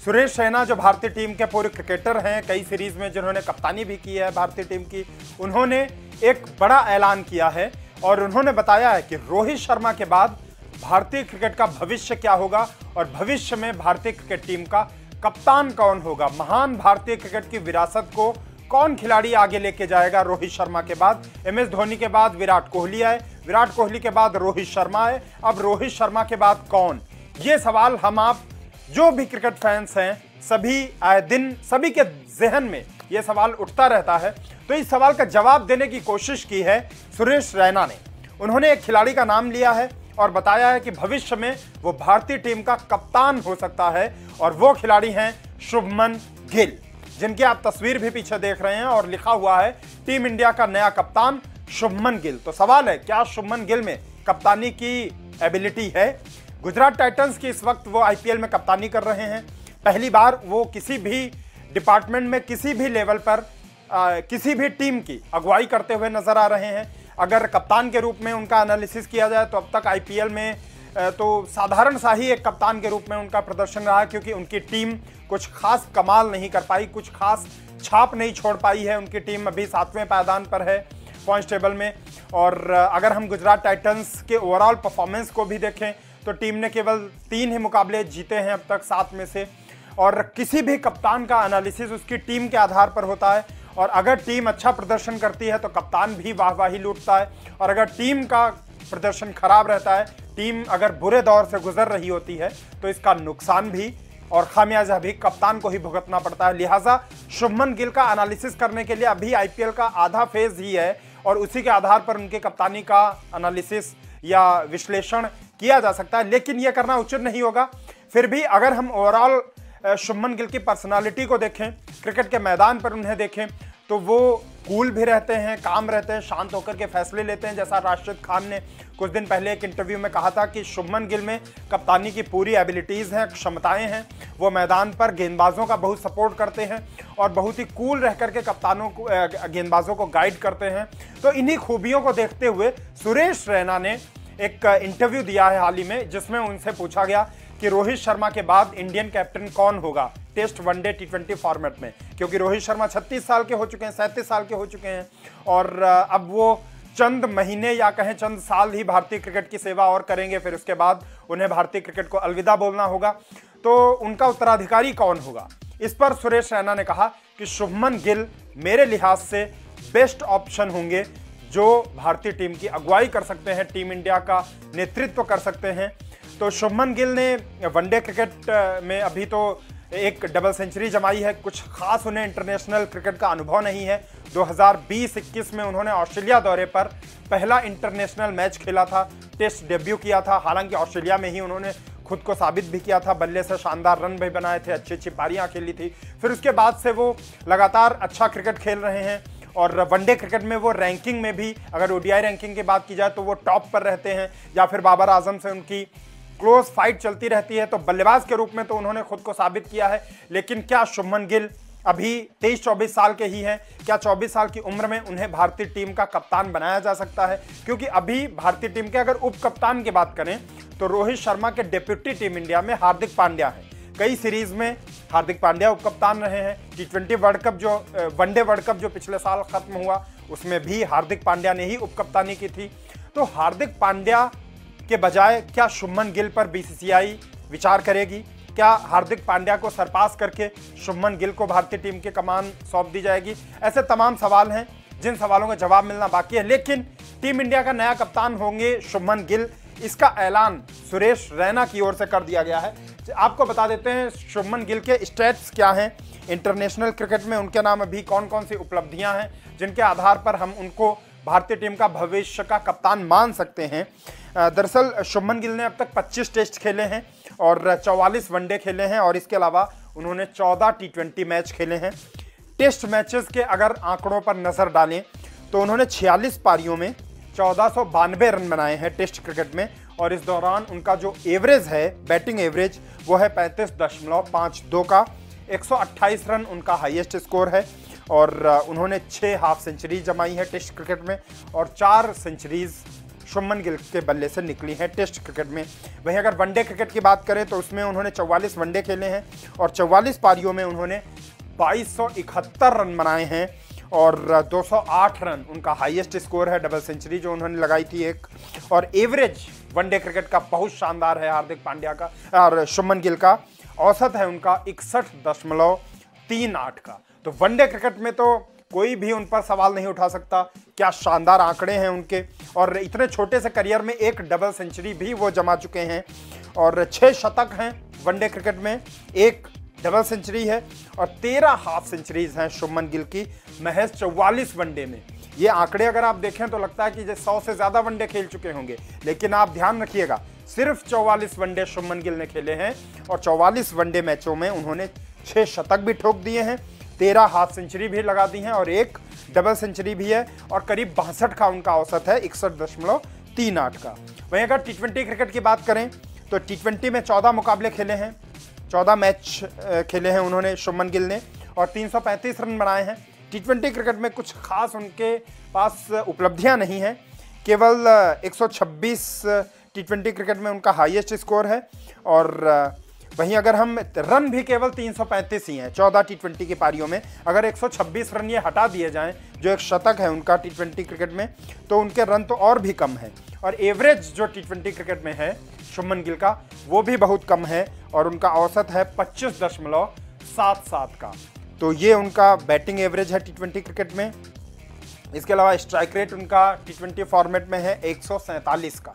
सुरेश रैना जो भारतीय टीम के पूर्व क्रिकेटर हैं, कई सीरीज में जिन्होंने कप्तानी भी की है भारतीय टीम की, उन्होंने एक बड़ा ऐलान किया है और उन्होंने बताया है कि रोहित शर्मा के बाद भारतीय क्रिकेट का भविष्य क्या होगा और भविष्य में भारतीय क्रिकेट टीम का कप्तान कौन होगा, महान भारतीय क्रिकेट की विरासत को कौन खिलाड़ी आगे लेके जाएगा। रोहित शर्मा के बाद MS धोनी के बाद विराट कोहली आए, विराट कोहली के बाद रोहित शर्मा आए, अब रोहित शर्मा के बाद कौन? ये सवाल हम आप जो भी क्रिकेट फैंस हैं सभी आए दिन सभी के जहन में ये सवाल उठता रहता है। तो इस सवाल का जवाब देने की कोशिश की है सुरेश रैना ने। उन्होंने एक खिलाड़ी का नाम लिया है और बताया है कि भविष्य में वो भारतीय टीम का कप्तान हो सकता है और वो खिलाड़ी हैं शुभमन गिल, जिनकी आप तस्वीर भी पीछे देख रहे हैं और लिखा हुआ है टीम इंडिया का नया कप्तान शुभमन गिल। तो सवाल है, क्या शुभमन गिल में कप्तानी की एबिलिटी है? गुजरात टाइटंस की इस वक्त वो IPL में कप्तानी कर रहे हैं। पहली बार वो किसी भी डिपार्टमेंट में किसी भी लेवल पर किसी भी टीम की अगुवाई करते हुए नजर आ रहे हैं। अगर कप्तान के रूप में उनका एनालिसिस किया जाए तो अब तक IPL में तो साधारण सा ही एक कप्तान के रूप में उनका प्रदर्शन रहा, क्योंकि उनकी टीम कुछ खास कमाल नहीं कर पाई, कुछ खास छाप नहीं छोड़ पाई है। उनकी टीम अभी 7वें पायदान पर है पॉइंट्स टेबल में। और अगर हम गुजरात टाइटंस के ओवरऑल परफॉर्मेंस को भी देखें तो टीम ने केवल 3 ही मुकाबले जीते हैं अब तक 7 में से। और किसी भी कप्तान का एनालिसिस उसकी टीम के आधार पर होता है और अगर टीम अच्छा प्रदर्शन करती है तो कप्तान भी वाहवाही लूटता है और अगर टीम का प्रदर्शन खराब रहता है, टीम अगर बुरे दौर से गुजर रही होती है तो इसका नुकसान भी और खामियाजा भी कप्तान को ही भुगतना पड़ता है। लिहाजा शुभमन गिल का एनालिसिस करने के लिए अभी IPL का आधा फेज ही है और उसी के आधार पर उनके कप्तानी का एनालिसिस या विश्लेषण किया जा सकता है, लेकिन यह करना उचित नहीं होगा। फिर भी अगर हम ओवरऑल शुभमन गिल की पर्सनालिटी को देखें, क्रिकेट के मैदान पर उन्हें देखें, तो वो कूल भी रहते हैं, काम रहते हैं, शांत होकर के फैसले लेते हैं। जैसा राशिद खान ने कुछ दिन पहले एक इंटरव्यू में कहा था कि शुभमन गिल में कप्तानी की पूरी एबिलिटीज़ हैं, क्षमताएं हैं। वो मैदान पर गेंदबाजों का बहुत सपोर्ट करते हैं और बहुत ही कूल रह करके कप्तानों को गेंदबाजों को गाइड करते हैं। तो इन्हीं खूबियों को देखते हुए सुरेश रैना ने एक इंटरव्यू दिया है हाल ही में, जिसमें उनसे पूछा गया कि रोहित शर्मा के बाद इंडियन कैप्टन कौन होगा टेस्ट, वनडे, T20 फॉर्मेट में, क्योंकि रोहित शर्मा 36 साल के हो चुके हैं, 37 साल के हो चुके हैं और अब वो चंद महीने या कहें चंद साल ही भारतीय क्रिकेट की सेवा और करेंगे, फिर उसके बाद उन्हें भारतीय क्रिकेट को अलविदा बोलना होगा। तो उनका उत्तराधिकारी कौन होगा? इस पर सुरेश रैना ने कहा कि शुभमन गिल मेरे लिहाज से बेस्ट ऑप्शन होंगे जो भारतीय टीम की अगुवाई कर सकते हैं, टीम इंडिया का नेतृत्व कर सकते हैं। तो शुभमन गिल ने वनडे क्रिकेट में अभी तो एक डबल सेंचुरी जमाई है, कुछ खास उन्हें इंटरनेशनल क्रिकेट का अनुभव नहीं है। 2020-21 में उन्होंने ऑस्ट्रेलिया दौरे पर पहला इंटरनेशनल मैच खेला था, टेस्ट डेब्यू किया था। हालांकि ऑस्ट्रेलिया में ही उन्होंने खुद को साबित भी किया था, बल्ले से शानदार रन भी बनाए थे, अच्छी अच्छी पारियां खेली थी। फिर उसके बाद से वो लगातार अच्छा क्रिकेट खेल रहे हैं और वनडे क्रिकेट में वो रैंकिंग में भी, अगर ODI रैंकिंग की बात की जाए तो वो टॉप पर रहते हैं, या फिर बाबर आजम से उनकी क्लोज फाइट चलती रहती है। तो बल्लेबाज के रूप में तो उन्होंने खुद को साबित किया है, लेकिन क्या शुभमन गिल अभी 23-24 साल के ही हैं? क्या 24 साल की उम्र में उन्हें भारतीय टीम का कप्तान बनाया जा सकता है? क्योंकि अभी भारतीय टीम के अगर उप कप्तान की बात करें तो रोहित शर्मा के डिप्टी टीम इंडिया में हार्दिक पांड्या हैं। कई सीरीज में हार्दिक पांड्या उप कप्तान रहे हैं। T20 वर्ल्ड कप जो वनडे वर्ल्ड कप जो पिछले साल खत्म हुआ उसमें भी हार्दिक पांड्या ने ही उप कप्तानी की थी। तो हार्दिक पांड्या के बजाय क्या शुभमन गिल पर BCCI विचार करेगी? क्या हार्दिक पांड्या को सरपास करके शुभमन गिल को भारतीय टीम की कमान सौंप दी जाएगी? ऐसे तमाम सवाल हैं जिन सवालों का जवाब मिलना बाकी है, लेकिन टीम इंडिया का नया कप्तान होंगे शुभमन गिल, इसका ऐलान सुरेश रैना की ओर से कर दिया गया है। आपको बता देते हैं शुभमन गिल के स्टैट्स क्या हैं इंटरनेशनल क्रिकेट में, उनके नाम अभी कौन कौन सी उपलब्धियां हैं जिनके आधार पर हम उनको भारतीय टीम का भविष्य का कप्तान मान सकते हैं। दरअसल शुभमन गिल ने अब तक 25 टेस्ट खेले हैं और 44 वनडे खेले हैं और इसके अलावा उन्होंने 14 T20 मैच खेले हैं। टेस्ट मैचेस के अगर आंकड़ों पर नजर डालें तो उन्होंने 46 पारियों में 1492 रन बनाए हैं टेस्ट क्रिकेट में और इस दौरान उनका जो एवरेज है, बैटिंग एवरेज, वो है 35.52 का। 128 रन उनका हाईएस्ट स्कोर है और उन्होंने 6 हाफ सेंचुरी जमाई है टेस्ट क्रिकेट में और 4 सेंचुरीज शुभमन गिल के बल्ले से निकली हैं टेस्ट क्रिकेट में। वहीं अगर वनडे क्रिकेट की बात करें तो उसमें उन्होंने 44 वनडे खेले हैं और 44 पारियों में उन्होंने 2271 रन बनाए हैं और 208 रन उनका हाईएस्ट स्कोर है। डबल सेंचुरी जो उन्होंने लगाई थी एक, और एवरेज वनडे क्रिकेट का बहुत शानदार है हार्दिक पांड्या का और शुभमन गिल का। औसत है उनका 61.38 का। तो वनडे क्रिकेट में तो कोई भी उन पर सवाल नहीं उठा सकता, क्या शानदार आंकड़े हैं उनके। और इतने छोटे से करियर में एक डबल सेंचुरी भी वो जमा चुके हैं और 6 शतक हैं वनडे क्रिकेट में, एक डबल सेंचुरी है और 13 हाफ सेंचुरीज हैं शुभमन गिल की महज 44 वनडे में। ये आंकड़े अगर आप देखें तो लगता है कि 100 से ज़्यादा वनडे खेल चुके होंगे, लेकिन आप ध्यान रखिएगा सिर्फ 44 वनडे शुभमन गिल ने खेले हैं और 44 वनडे मैचों में उन्होंने 6 शतक भी ठोक दिए हैं, 13 हाफ सेंचुरी भी लगा दी हैं और एक डबल सेंचुरी भी है और करीब 62 का उनका औसत है 61.38 का। वहीं अगर टी20 क्रिकेट की बात करें तो टी20 में 14 मुकाबले खेले हैं, 14 मैच खेले हैं उन्होंने शुभमन गिल ने और 335 रन बनाए हैं। टी20 क्रिकेट में कुछ खास उनके पास उपलब्धियां नहीं हैं, केवल 126 टी20 क्रिकेट में उनका हाईएस्ट स्कोर है और वहीं अगर हम रन भी केवल 335 ही हैं 14 टी20 की पारियों में। अगर 126 रन ये हटा दिए जाएं जो एक शतक है उनका टी20 क्रिकेट में, तो उनके रन तो और भी कम है और एवरेज जो टी20 क्रिकेट में है शुभमन गिल का वो भी बहुत कम है और उनका औसत है 25.77 का। तो ये उनका बैटिंग एवरेज है टी20 क्रिकेट में। इसके अलावा स्ट्राइक रेट उनका टी20 फॉर्मेट में है 147 का।